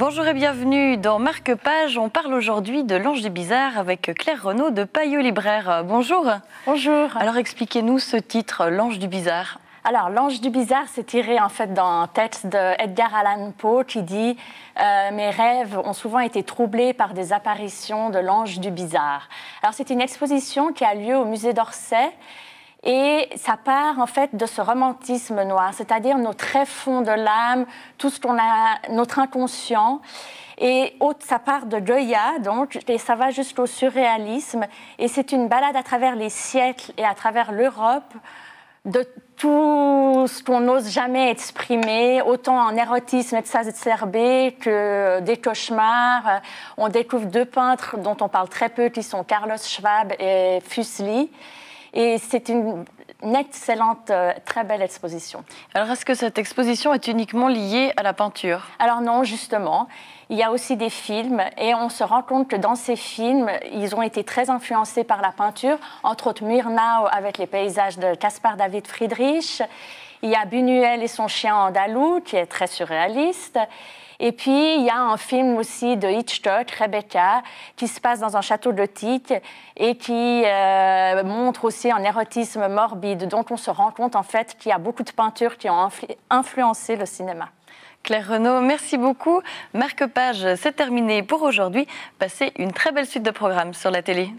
Bonjour et bienvenue dans Marque-Page. On parle aujourd'hui de l'Ange du Bizarre avec Claire Renaud de Payot Libraire. Bonjour. Bonjour. Alors expliquez-nous ce titre, l'Ange du Bizarre. Alors, l'Ange du Bizarre, c'est tiré en fait d'un texte d'Edgar Allan Poe qui dit mes rêves ont souvent été troublés par des apparitions de l'Ange du Bizarre. Alors, c'est une exposition qui a lieu au musée d'Orsay. Et ça part en fait de ce romantisme noir, c'est-à-dire nos tréfonds de l'âme, tout ce qu'on a, notre inconscient. Et ça part de Goya, donc, et ça va jusqu'au surréalisme. Et c'est une balade à travers les siècles et à travers l'Europe de tout ce qu'on n'ose jamais exprimer, autant en érotisme exacerbé que des cauchemars. On découvre deux peintres dont on parle très peu, qui sont Carlos Schwab et Fuseli. Et c'est une excellente, très belle exposition. Alors, est-ce que cette exposition est uniquement liée à la peinture? Alors non, justement. Il y a aussi des films et on se rend compte que dans ces films, ils ont été très influencés par la peinture, entre autres Murnau avec les paysages de Caspar David Friedrich. Il y a Buñuel et son chien andalou qui est très surréaliste. Et puis, il y a un film aussi de Hitchcock, Rebecca, qui se passe dans un château gothique et qui montre aussi un érotisme morbide. Donc, on se rend compte, en fait, qu'il y a beaucoup de peintures qui ont influencé le cinéma. Claire Renaud, merci beaucoup. Marque-Page, c'est terminé pour aujourd'hui. Passez une très belle suite de programmes sur la télé.